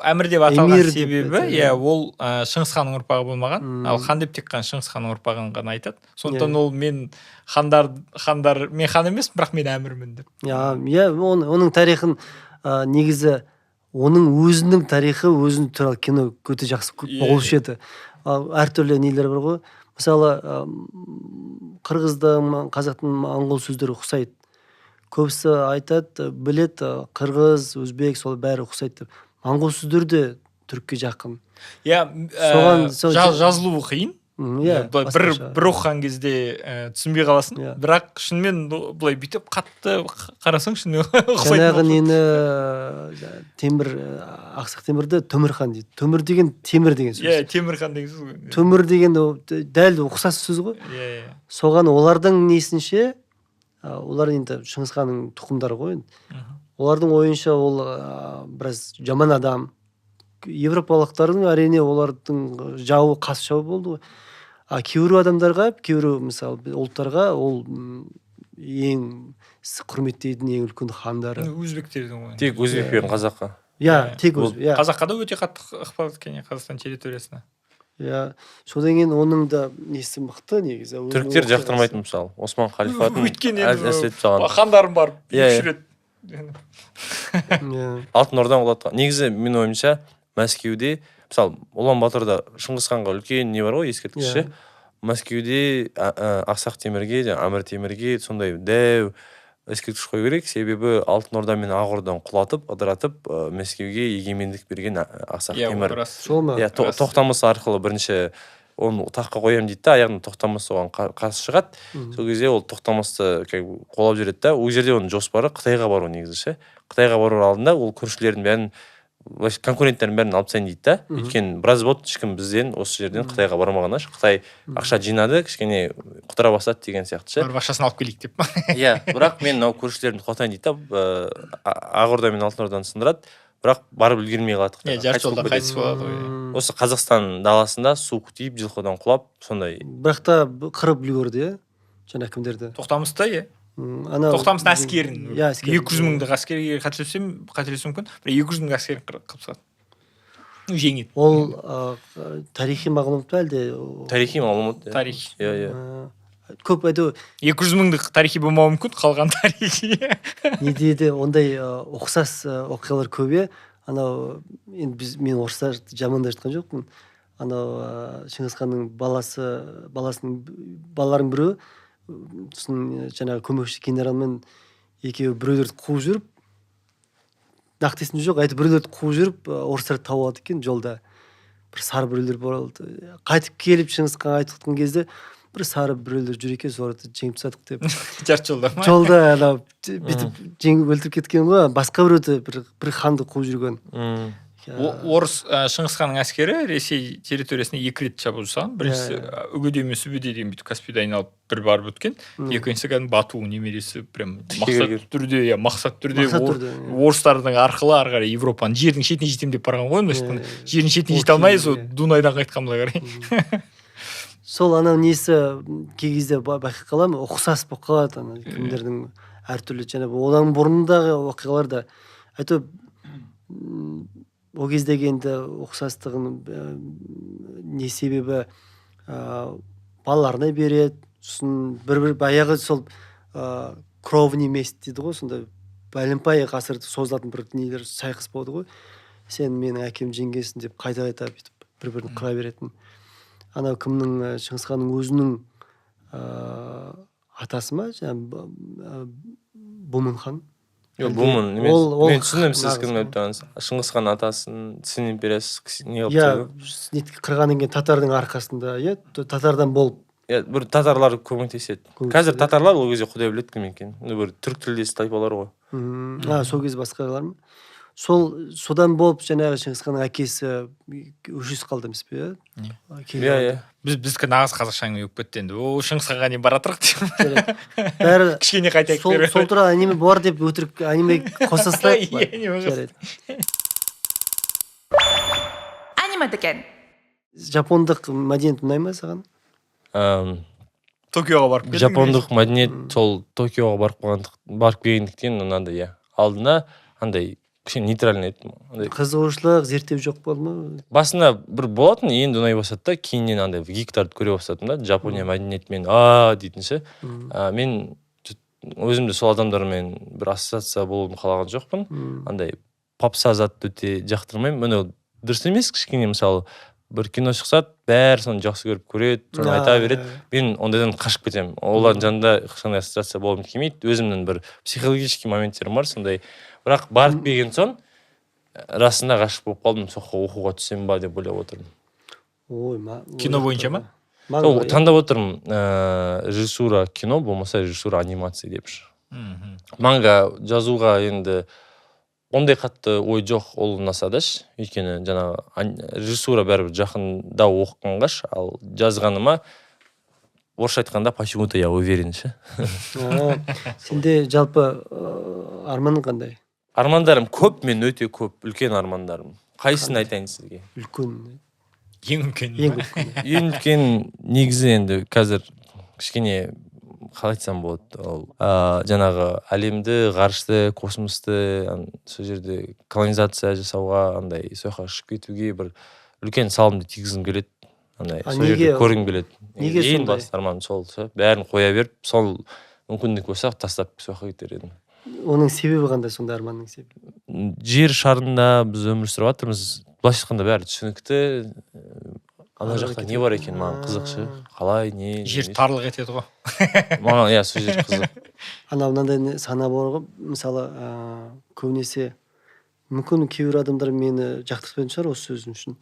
Әмір деп аталған себебі, ол Шыңғыс ханның ұрпағы болмаған, ал хан деп тек қана Шыңғыс ханның ұрпағын ғана айтады. Сондықтан ол мен хандар, мен хан емес, бірақ мен әмірмін деп. Оның тарихын негізі оның өзінің тарихы, өзінің туралы кино өте жақсы болушы еді. Әртүрлі нелер бар ғой. Мысалы, қырғыздың, қазақтың моңғол сөздері ұқсайды. Көбісі айтады, біледі, қырғыз, өзбек, сол бәрі ұқсайды деп. Моңғол сөздері де түрікке жақын. Жазылуы қиын. Бір оқыған кезде түсінбей қаласың, бірақ шынымен былай бүйтіп қатты қарасаң шынымен ұқсайды. Жаңағы нені Темір, Ақсақ Темірді Төмір хан дейді. Төмір деген темір деген сөз. Темір хан деген сөз. Төмір деген дәл ұқсас сөз ғой. Соған олардың несінше, олар енді Шыңғыс ханның тұқымдары ғой. Олардың ойынша ол біраз жаман адам. Европалықтардың әрине олардың жауы, қас жауы болды ғой. кейбір адамдарға, кейбір мысалы ұлттарға ол ең құрметтейтін ең үлкен хандары. Өзбектердің ғой. Тек өзбек пен қазаққа. Тек өзбек. Қазаққа да өте қатты ықпал еткен Қазақстан территориясына. Содан кейін оның да несі мықты негізі. Түріктер жақтырмайтын мысалы. Осман халифатын өйткені әсет салған. хандарым бар. Екі Алтын Ордадан құлатқан. Негізі мен ойымша Мәскеуде, мысалы Улан Баторда Шыңғысханға үлкен не бар ғой, ескерткіші. Мәскеуде Ақсақ Темірге, Әмір Темірге сондай дәу ескерткіш қою керек, себебі Алтын Орда мен Ақ Ордадан құлатып, ыдыратып, Мәскеуге егемендік берген Ақсақ Темір. Тоқтамыс арқылы бірінші оны таққа қоям дейді, аяғында Тоқтамыс оған қарсы шығады. Сол кезде ол Тоқтамысты қолап жүреді да, ол жерде оның жоспары Қытайға бару негізі. Қытайға бару алдында ол көршілердің бәрін, конкуренттердің бәрін алып тастайын дейді да. Өйткені біраз болды, ешкім бізден осы жерден Қытайға бармаған. Қытай ақша жинады, кішкене құтыра бастады деген сияқты. Бар ақшасын алып келейік деп. Бірақ мен мынау көршілерімді құлатайын дейді да, Ақ Орда мен Алтын Орданы сындырады. Бірақ барып үлгермей қалады. Жарты жолда қайтыс болады ғой. Осы Қазақстан даласында су тиіп, жылқыдан құлап, сондай. Бірақ та қырып үлгерді, жаңа кімдерді. Тоқтамыста, Тоқтамыстың әскерін. 200 мыңдық әскерге қателесуім мүмкін. 200 мың әскерін қылып салады. Жеңеді. Ол тарихи мағлұмат па әлде? Тарихи мағлұмат. Тарих. Көп әді 200 мыңдық тарихи болмауы мүмкін, қалған тарихи. Не дейді, ондай ұқсас оқиғалар көбе. Анау мен орыстарды жаманда жатқан жоқпын. Анау Шыңғысханның балаларының біреуі жаңағы көмекші генералмен екеуі біреулерді қуып жүріп, нақты есімде жоқ, біреулерді қуып жүріп, орыстарды тауып алды екен жолда. Бір сары біреулер болды. Қайтып келіп Шыңғысханға айтқан кезде бір сары біреулер жүр екен, соларды жеңіп тастадық деп. Жарты жолда ма? Жолда анау бүйтіп жеңіп өлтіріп кеткен ғой, басқа біреуді бір ханды қуып жүрген. Орыс Шыңғысханның әскері Ресей территориясына 2 рет шабуыл жасаған. Біріншісі Үгедей мен Сүбедей деген бүйтіп Каспийді айналып бір барып өткен. Екіншісі кәдімгі Бату немересі прям мақсат түрде орыстардың арқылы ары қарай Европаның жердің шетіне жетем деп барған ғой. Жердің шетіне жете алмай сол Дунайдан қайтқан былай қарай. Сол анау несі кей кезде байқап қаламын, ұқсас болып қалады кімдердің әртүрлі одан бұрындағы оқиғаларда әйтеуір ол кездегі енді ұқсастығын не себебі балаларына береді, сосын бір баяғы сол кровный месть дейді ғой, сонда бәлемпай ғасырды созылатын бір нелер сайқыс болды ғой. Сен менің әкем жеңгесін деп қайта бүйтіп бір-бірін қыра беретін. Анау кімнің Шыңғысханның өзінің атасы ма, Бумын хан. Бумын емес. Мен түсіндім сіз кім деп тұрғаныңыз. Шыңғысхан атасын сен империясы не қылып қырғаннан кейін татардың арқасында, татардан болып. Бір татарлар көмектеседі. Қазір татарлар ол кезде құдай біледі кім екен. Бір түрік тілдес тайпалар ғой. Сол кезде басқалар ма? Содан болып жаңағы Шыңғысханның әкесі өшіс қалды емес пе? Біздікі нағыз қазақша әңгіме болып кетті енді. О, Шыңғысханға не бара тұрық деп. Бәрі кішкене қайта айтып сол туралы аниме бар деп өтірік аниме қоса салайық па? Аниме деген. Жапондық мәдениет ұнай ма саған? Токиоға барып келдім. Жапондық мәдениет сол Токиоға барып келгендіктен ұнады, алдына андай кішкене нейтральный еді. Қызығушылық, зерттеу жоқ болды ма? Басында бір болатын, енді ұнай бастады да, кейіннен андай гиктарды көре бастадым да, Жапония мәдениетімен дейтінші. Мен өзімді сол адамдармен бір ассоциация болуын қалаған жоқпын. Андай попса затты өте жақтырмаймын. Міне дұрыс емес, кішкене мысалы бір кино шықса, бәрі соны жақсы көріп көреді, соны айта береді. Мен ондайдан қашып кетемін. Олардың жанында ешқандай ассоциация болғым келмейді. Өзімнің бір психологический моменттер бар, сондай. Бірақ барып келген соң расында ғашық болып қалдым, соққа оқуға түсем ба деп ойлап отырмын. Кино бойынша ма? Таңдап отырмын, режиссура кино, болмаса режиссура анимация деп. Манга жазуға енді ондай қатты ой жоқ, ол ұнасадыш. Өйткені жаңағы режиссура бәрібір жақында оқығанғаш, ал жазғаныма орысша айтқанда почему-то я уверен ше. Сенде жалпы арманың қандай? Армандарым көп, мен өте көп, үлкен армандарым. Қайсысын айтайын сізге? Үлкен. ең үлкен ең үлкен негізі енді қазір кішкене қалай айтсам болады ол жаңағы әлемді ғарышты космосты сол жерде колонизация жасауға андай сол жаққа ұшып кетуге бір үлкен салымды тигізгім келеді андай сол жерде көргім келеді ең басты арманым сол бәрін қоя беріп сол мүмкіндік болса тастап сол жаққа кетер едім. Оның себебі қандай, сондай арманның себебі? Жер шарында біз өмір сүріп жатырмыз, былайша айтқанда бәрі түсінікті. Ана жақта не бар екен, маған қызықшы. Қалай, не? Жер тарлық етеді ғой. Маған сол жер қызық. Мынандай сана бар ғой, мысалы, көбінесе мүмкін кейбір адамдар мені жақтыртпайтын шығар осы сөзім үшін.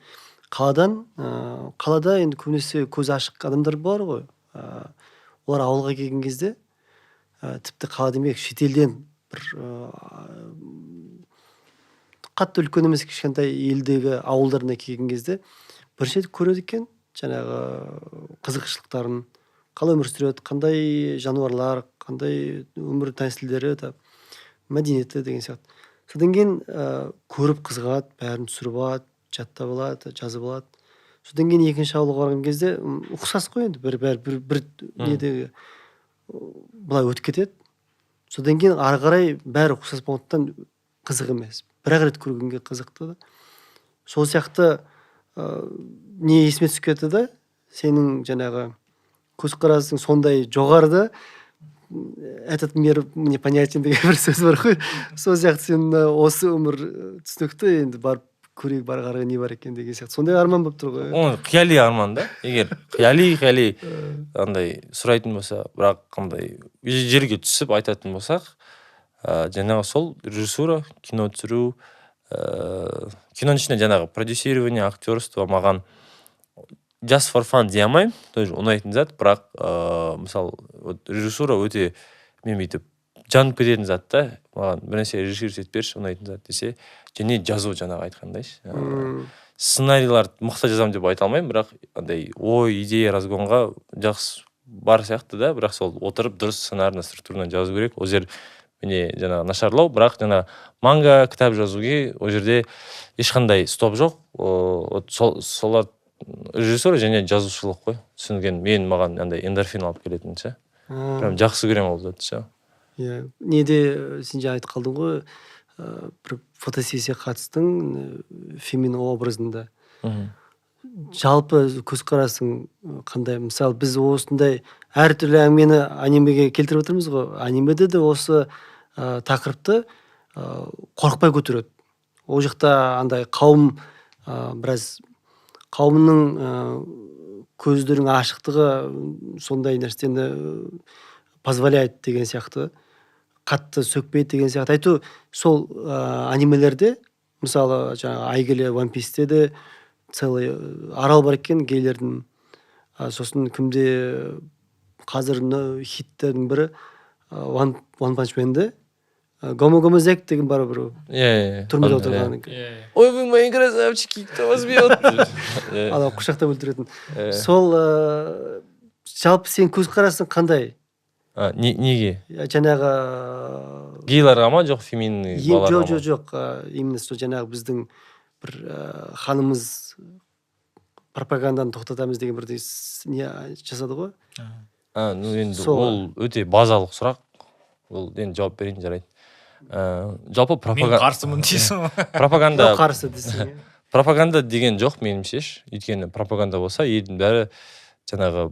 Қалада енді көбінесе көз ашық адамдар бар ғой. Олар ауылға келген кезде, тіпті қала демек шетелден бір қатты үлкен емес кішкентай елдегі ауылдарына келген кезде бірінші рет көреді екен жаңағы қызықшылықтарын, қалай өмір сүреді, қандай жануарлар, қандай өмір тәсілдері, мәдениеті деген сияқты. Содан кейін көріп қызығады, бәрін түсіріп алады, жаттап алады, жазып алады. Содан кейін екінші ауылға барған кезде ұқсас қой енді бір недегі былай өтіп кетеді. Содан кейін ары қарай бәрі ұқсас болғандықтан қызық емес. Бір-ақ рет көргенге қызықты да. Сол сияқты не есіме түсіп кетті да, сенің жаңағы көзқарасың сондай жоғарыда, этот мир мне понятен деген бір сөз бар ғой. Сол сияқты сен осы өмір түсінікті, енді барып көрейік, бары қарай не бар екен деген сияқты. Сондай арман болып тұр ғой. Ол қияли арман да. Егер қияли андай сұрайтын болса, бірақ қандай жерге түсіп айтатын болсақ, жаңағы сол режиссура, кино түсіру, киноның ішінде жаңағы продюсирование, актерство маған just for fun дей алмаймын, тоже ұнайтын зат, бірақ мысалы режиссура өте мен бүйтіп жанып кететін зат та, маған бір нәрсе режиссировать етіп берші, ұнайтын зат десе, және жазу жаңағы айтқандайшы. Сценарийлар мықты жазамын деп айта алмаймын, бірақ андай ой, идея разгонға жақсы бар сияқты да, бірақ сол отырып дұрыс сценарийна структураны жазу керек. Ол жер міне жаңағы нашарлау, бірақ жаңағы манга, кітап жазуге ол жерде ешқандай стоп жоқ. Солар режиссура және жазушылық қой. Түсінген маған андай эндорфин алып келетін ше. Прям жақсы көремін ол затты ше. Иә, неде сен жаңа айтып қалдың ғой, бір фотосессия қатыстың фемин образында. Жалпы көзқарасың қандай? Мысалы, біз осындай әртүрлі әңгімені анимеге келтіріп отырмыз ғой. Анимеде де осы тақырыпты қорықпай көтереді. Ол жақта андай біраз қауымның көздерінің ашықтығы сондай нәрсені позволяет деген сияқты, қатты сөкпейді деген сияқты. Айту, сол анимелерде, мысалы, жаңағы Айгелі One Piece'те де целый арал бар екен гейлердің. Сосын кімде қазір хиттердің бірі One Punch Man'де Гомо-Гомо-Зек деген бар бір. Түрмеде отырған. Ой, вы мои красавчики, кто вас бьет? Ана құшақтап өлтіретін. Сол жалпы сен көзқарасың қандай? Неге? Жаңағы гейларға ма, жоқ феминный балаларға ма? Жоқ, именно сол жаңағы біздің бір ханымыз пропаганданы тоқтатамыз деген бір не жасады ғой. Енді ол өте базалық сұрақ. Ол енді жауап берейін жарайды. Жалпы пропаганда. Мен қарсымын дейсің. Пропаганда. Қарсы дейсің. Пропаганда деген жоқ меніңше. Өйткені пропаганда болса, елдің бәрі жаңағы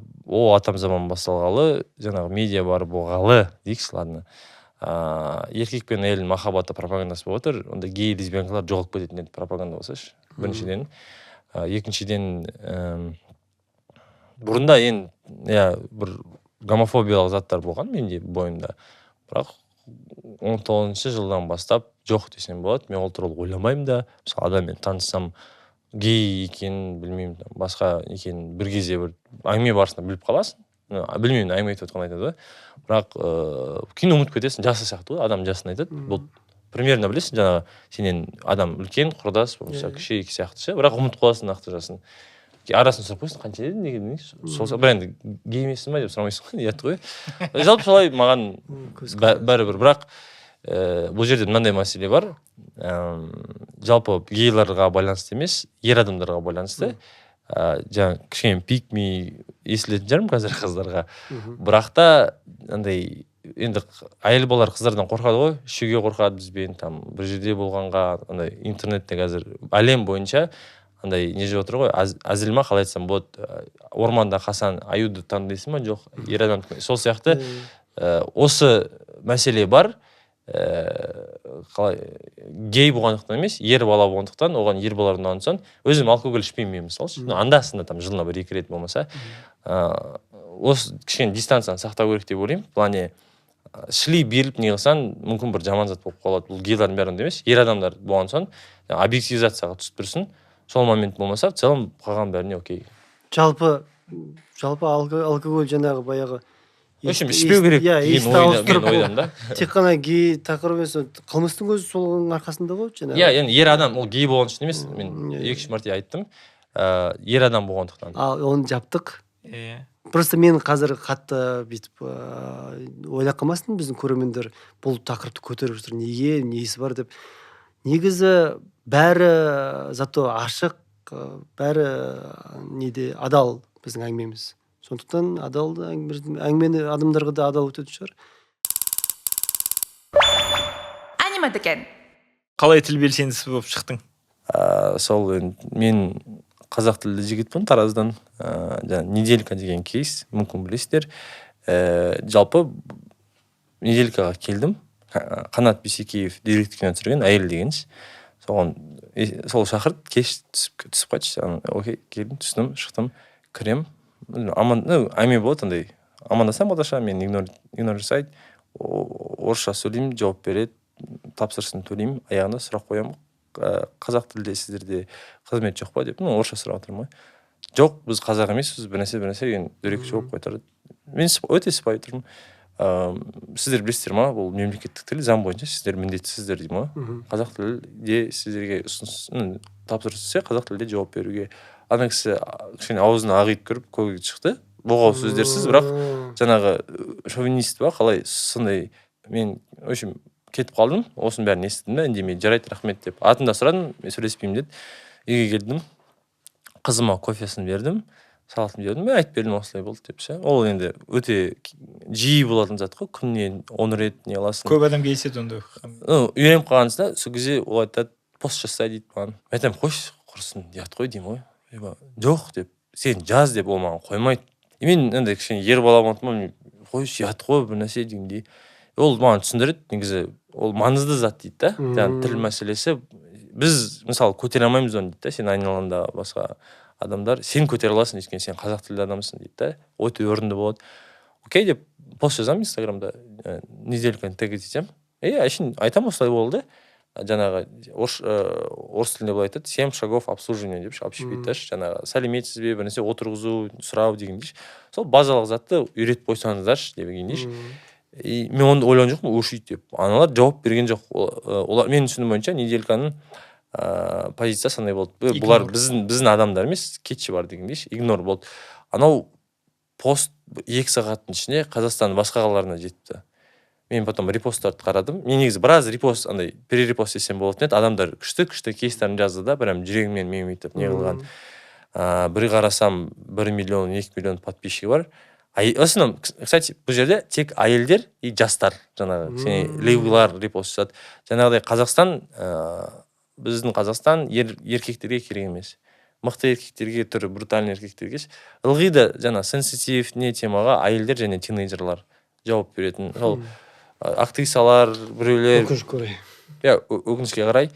атам заман басталғалы, жаңағы медиа бар болғалы дейікші, ладно. Еркек пен әйелдің махаббаты пропагандасы болып отыр, онда гей лесбиянкалар жоғалып кететін еді пропаганда болсашы. Біріншіден. Екіншіден, бұрында бір гомофобиялық заттар болған менде бойымда. Бірақ 19-шы жылдан бастап жоқ десем болады. Мен ол туралы ойламаймын да. Мысалы, адаммен таныссам гей екенін білмеймін, басқа екенін бір кезде бір әңгіме барысында біліп қаласың. Білмеймін, әңгіме айтып отқан айтады. Бірақ кейін ұмытып кетесің, жасы сияқты ғой, адам жасын айтады. Бұл примерно білесің, жаңағы сенен адам үлкен, құрдас, болмаса кіші сияқты ше, бірақ ұмытып қаласың нақты жасын. Арасын сұрап қойсын, қанша дедің, неге дедің? Бір енді гей емессің ба деп сұрамайсың ғой, ұят қой. Жалпы солай маған бәрібір, бірақ бұл жерде мынандай мәселе бар. Жалпы гейларға байланысты емес, ер адамдарға байланысты. жаңа кішкене пикми естілетін шығармын қазір қыздарға. Бірақ та андай енді әйел балалар қыздардан қорқады ғой, ішуге қорқады бізбен, там бір жерде болғанға, андай интернетте қазір әлем бойынша андай не жүріп отыр ғой, әзіл ма қалай айтсам болады, орманда қасан аюды таңдайсың ба, жоқ, ер адам. Сол сияқты осы мәселе бар. Қалай гей болғандықтан емес, ер бала болғандықтан, оған ер балалар ұнаған соң, өзім алкоголь ішпеймін мысалшы, анда-санда там жылына бір 2 рет болмаса, осы кішкене дистанцияны сақтау керек деп ойлаймын. Плане шли беріліп не қылсаң, мүмкін бір жаман зат болып қалады. Бұл гейлардың бәрінде емес, ер адамдар болған соң объективизацияға түсіп тұрсын. Сол момент болмаса, в целом қалған бәріне окей. Жалпы алкоголь жаңағы баяғы В общем, ішпеу керек деген ойдам да. Тек қана гей тақырып емес, қылмыстың өзі соның арқасында ғой жаңағы. Иә, енді ер адам ол гей болған үшін емес, мен 2-3 мәрте айттым. Ер адам болғандықтан. Ал оны жаптық. Просто мен қазір қатты бүйтіп ойлап қалмасын біздің көрермендер бұл тақырыпты көтеріп жатыр. Неге, несі бар деп. Негізі бәрі зато ашық, бәрі неде адал біздің әңгімеміз. Сондықтан адал әңгімені адамдарға да адал өтетін шығар. Аниме деген. Қалай тіл белсендісі болып шықтың? Сол мен қазақ тілді жігітпін Тараздан. Неделька деген кейс, мүмкін білесіздер. Жалпы неделькаға келдім. Қанат Бисекеев директор кино түсірген әйел дегенш. Сол шақырт кеш түсіп қайтшы. Окей, келдім, түстім, шықтым, кірем. Әме болады андай. Амандасам Баташа, мен игнор жасайды. Орысша сөйлеймін, жауап береді, тапсырысын төлеймін, аяғында сұрақ қоямын. Қазақ тілде сіздерде қызмет жоқ па деп, орысша сұрап отырмын. Жоқ, біз қазақ емеспіз, бір нәрсе деген дөрекі жауап қайтарады. Мен өте сыпайы тұрмын. Сіздер білесіздер ма, бұл мемлекеттік тіл, заң бойынша сіздер міндеттісіздер деймін ғой. Қазақ тілде сіздерге тапсырыс түссе, қазақ тілде жауап беруге. Ана кісі кішкене аузына ағиып кіріп көге шықты. Боғау сөздерсіз, бірақ жаңағы шовинист ба, қалай сондай. Мен в общем кетіп қалдым, осының бәрін естідім да, үндемей жарайды, рахмет деп. Атында сұрадым, мен сөйлеспеймін деді. Үйге келдім, қызыма кофесін бердім, салатын бердім, мен айтып бердім осылай болды деп ше. Ол енді өте жиі болатын зат қой, күніне 10 рет не аласың. Көп адам келіседі онда. Үйреніп қалғансында, сол кезде ол айтады, пост жасай дейді маған. Мен айтамын, қойшы, құрсын, ұят қой деймін ғой. Жоқ деп, сен жаз деп ол маған қоймайды. Мен енді кішкене ер бала болғандықтан қойшы, ұят қой бір нәрсе дегендей. Ол маған түсіндіреді, негізі ол маңызды зат дейді да. Жаңағы тіл мәселесі. Біз мысалы көтере алмаймыз оны дейді да. Сен айналаңда басқа адамдар сен көтере аласың, өйткені сен қазақ тілді адамсың дейді да. Өте орынды болады. Окей деп пост жазамын Инстаграмда, недельканы тег етсем. Әшейін айтамын осылай болды. Жаңағы орыс тілінде былай айтады, 7 шагов обслуживания деп общепит, жаңағы сәлеметсіз бе, бір нәрсе отырғызу, сұрау дегендей. Сол базалық затты үйретіп қойсаңыздаршы дегендей. Мен оны ойлаған жоқпын, өшейді деп. Аналар жауап берген жоқ. Олар мен түсінуім бойынша недельканың позициясы сондай болды. Бұлар біздің адамдар емес, кетші бар дегендей, игнор болды. Анау пост 2 сағаттың ішінде Қазақстанның басқа қалаларына жетті. Мен потом репосттарды қарадым. Мен негізі біраз репост, андай перерепост етсем болатын еді. Адамдар күшті кейстерін жазды да, прям жүрегімнен мемейтіп не қылған. Бір қарасам 1 миллион, 2 миллион подписчигі бар. Осыным, кстати, бұл жерде тек әйелдер и жастар, жаңағы лейблар репост жасады. Жаңағыдай Қазақстан, біздің Қазақстан еркектерге керек емес. Мықты еркектерге, түрі брутальный еркектерге. Ылғи да жаңа сенситив не темаға әйелдер және тинейджерлар жауап беретін. Сол актрисалар, біреулер. Өкінішке қарай. Өкінішке қарай.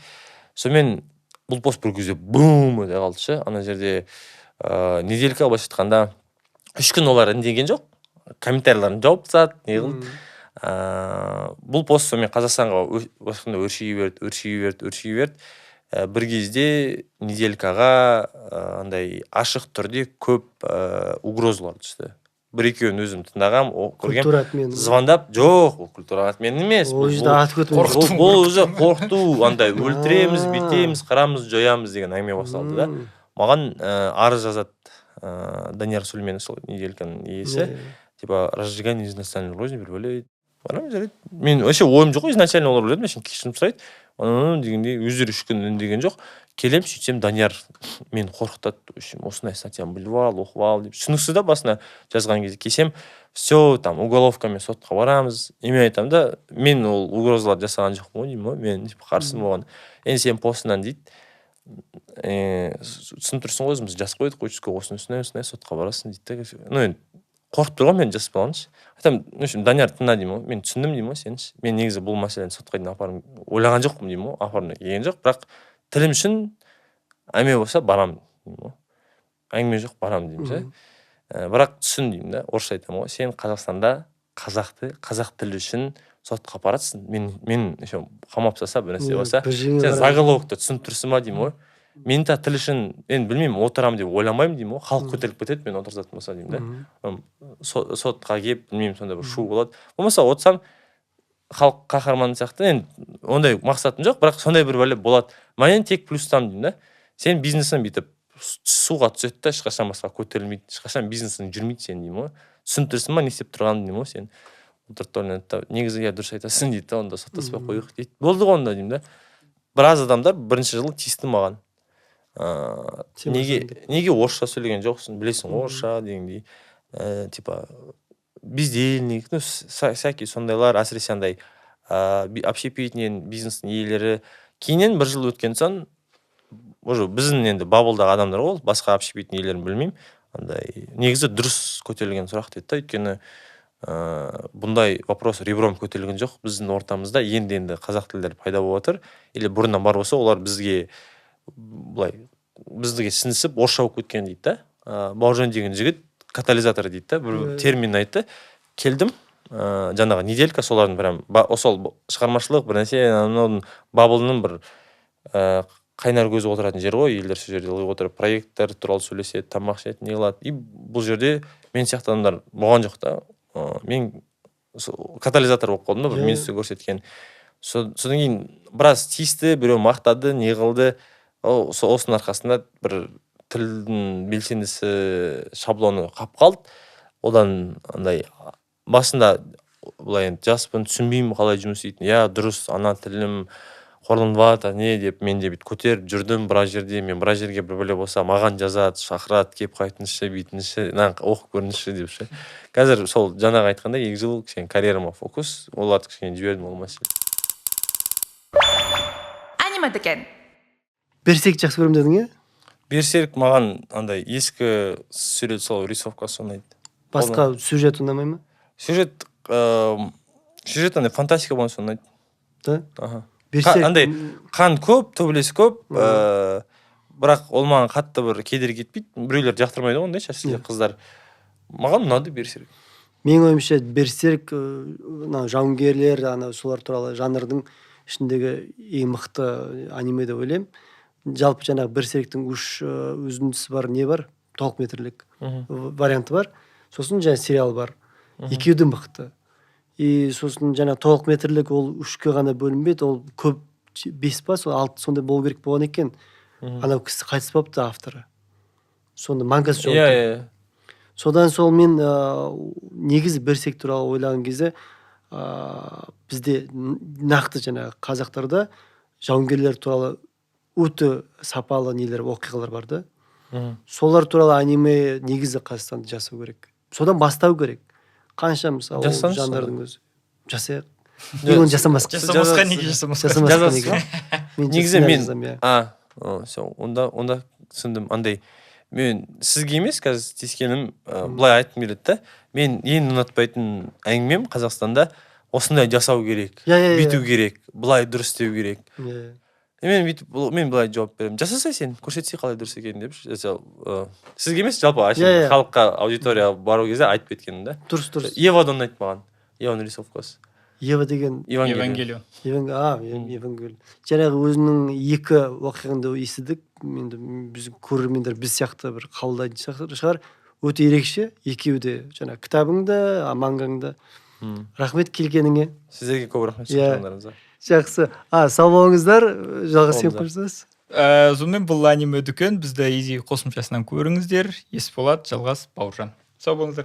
Сонымен бұл пост бір кезде бум өте қалды ше. Ана жерде неделька былайша айтқанда 3 күн олар үндеген жоқ. Комментарийларын жауап тастады, не қылды. Бұл пост сонымен Қазақстанға өрши берді. Бір кезде неделькаға андай ашық түрде көп угрозалар түсті. Бір-екеуін өзім тыңдағам, көргем, звондап, жоқ, ол культура атмен емес. Ол өзі қорқыту, андай өлтіреміз, бетеміз, қырамыз, жоямыз деген әңгіме басталды да. Маған арыз жазады Данияр Сүлейменов, сол недельканың иесі, типа разжигание изначальной розни бір бөлейді. Мен вообще ойым жоқ, изначально олар өледі, мен кешірім сұрайды. дегендей өздері 3 күн үндеген жоқ. Келем, сөйтсем Данияр мен қорқытады. Осындай статьяны біліп ал, оқып ал деп. Түсініксіз да басына жазған кезде келсем, все, там уголовкамен сотқа барамыз. Мен айтам да, мен ол угрозаларды жасаған жоқпын ғой деймін ғой. Мен қарсымын оған. Енді сен постынан дейді, түсініп тұрсың ғой, біз жазып қойдық, участковый осындай сотқа барасың дейді. Ну, енді қорқып тұрған мен жазып баланшы. Айтам, Данияр тыңда деймін ғой. Мен түсіндім деймін ғой, сенші. Мен негізі бұл мәселені сотқа дейін апарым, ойлаған жоқпын деймін ғой. Апарым келген жоқ, бірақ тілім үшін әңгіме болса барам деймін ғой. Әңгіме жоқ, барам деймін ше. Бірақ түсін деймін да, орысша айтамын ғой. Сен Қазақстанда қазақ тілі үшін сотқа апарасың. Мен еще қамап тастаса бір нәрсе болса, сен заголовокты түсініп тұрсың ба деймін ғой. Мен та тіл үшін, мен білмеймін, отырамын деп ойламаймын деймін ғой. Халық көтеріліп кетеді, мен отырсатын болса деймін да. Сотқа келіп, білмеймін, сонда бір шу болады. Болмаса отырсам, халық қаһарманы сияқты, енді ондай мақсатым жоқ, бірақ сондай бір бәле болады. Мен тек плюстам деймін да. Сен бизнесін бүйтіп суға түседі да, ешқашан басқа көтерілмейді, ешқашан бизнесің жүрмейді сен деймін ғой. Түсініп тұрсың ба, не істеп тұрғанын деймін ғой сен. Отырып ойланады, негізі я дұрыс айтасың дейді да, онда соттаспай қойық дейді. Болды ғой онда деймін да. Біраз адамдар бірінші жылы тиісті маған. Неге орысша сөйлеген жоқсың, білесің ғой орысша дегендей. Типа бездельник, ну всякие сондайлар, әсіресе андай общепитінен бизнестің иелері. Кейіннен бір жыл өткен соң уже біздің енді бабылдағы адамдар ғой, басқа общепитінің иелерін білмеймін. Андай негізі дұрыс көтерілген сұрақ дейді да, өйткені бұндай вопрос ребром көтерілген жоқ біздің ортамызда. Енді қазақ тілдері пайда болып отыр. Или бұрыннан бар болса, олар бізге сіңісіп орысша болып кеткен дейді да. Бауыржан деген жігіт катализатор дейді да, бір термин айтты. Келдім, жаңағы неделька солардың прям сол шығармашылық бір нәрсе, бабылының бір қайнар көзі отыратын жер ғой, елдер сол жерде отырып проекттер туралы сөйлеседі, тамақ ішеді, не қылады. И бұл жерде мен сияқты адамдар болған жоқ та. Мен катализатор болып қалдым да, бір мен сізді көрсеткен. Содан кейін біраз тиісті, біреу мақтады, не қылды. Осының арқасында бір тілдің белсендісі шаблоны қап қалды. Одан андай басында былай жаспын, түсінбеймін қалай жұмыс істейтін. Я дұрыс, ана тілім қорланбады, не деп мен де бүйтіп көтеріп жүрдім біраз жерде. Мен біраз жерге бір бәле болса, маған жазады, шақырады, кеп қайтыңызшы, бүйтіңізші, оқып көріңізші деп ше. Қазір сол жаңағы айтқанда 2 жыл кішкене карьерама фокус, оларды кішкене жібердім ол мәселе. Аниме деген. Берсерк жақсы көремін дедің, иә? Берсерк маған андай ескі сурет сол рисовкасы ұнайды. Басқа сюжет ұнамай ма? Сюжет андай фантастика болса ұнайды. Да? Аха. Андай қан көп, төбелес көп, бірақ ол маған қатты бір кедергі кетпейді. Біреулер жақтырмайды ондай шашылы қыздар. Маған ұнады Берсерк. Менің ойымша Берсерк жауынгерлер, солар туралы жанрдың ішіндегі ең мықты аниме деп ойлаймын. Жалпы жаңағы Берсерктің 3 үзіндісі бар, не бар? Толық метрлік варианты бар. Сосын жаңа сериал бар. Екеуі де мықты. И сосын жаңа толық метрлік ол 3-ке ғана бөлінбейді, ол көп 5 па, 6 сондай болу керек болған екен. Анау кісі қайтыс болыпты авторы. Сонда мангасы жоқ. Содан сол мен негізі Берсерк туралы ойлаған кезде бізде нақты жаңағы қазақтарда жауынгерлер туралы өте сапалы нелер, оқиғалар бар да. Солар туралы аниме негізі Қазақстанда жасау керек. Содан бастау керек. Қанша мысалы жандардың өзі. Жасайық. Мен оны жасамасқа. Жасамасқа неге жасамасқа? Негізі мен онда түсіндім. Андай мен сізге емес қазір тескенім былай айтқым келеді да. Мен ең ұнатпайтын әңгімем Қазақстанда осындай жасау керек, бүйту керек, былай дұрыс істеу керек. Мен былай жауап беремін. Жасаса сен, көрсетсе қалай дұрыс екенін деп. Сізге емес, жалпы халыққа, аудиторияға бару кезде айтып кеткенім да. Дұрыс. Евадан ұнайды маған. Еваның рисовкасы. Ева деген Евангелион. Евангелион. Жаңағы өзінің 2 оқиғаңды естідік. Біз көрермендер біз сияқты бір қабылдайтын шығар. Өте ерекше. Екеуі де жаңағы кітабыңда, мангаңда. Рахмет келгеніңе. Сіздерге көп рахмет шақырғандарыңызға. Жақсы. Сау болыңыздар. Жалғасып қойсаңыз. Сонымен бұл аниме дүкен бізді Изи қосымшасынан көріңіздер. Есболат, Жалғас, Бауыржан. Сау болыңыздар.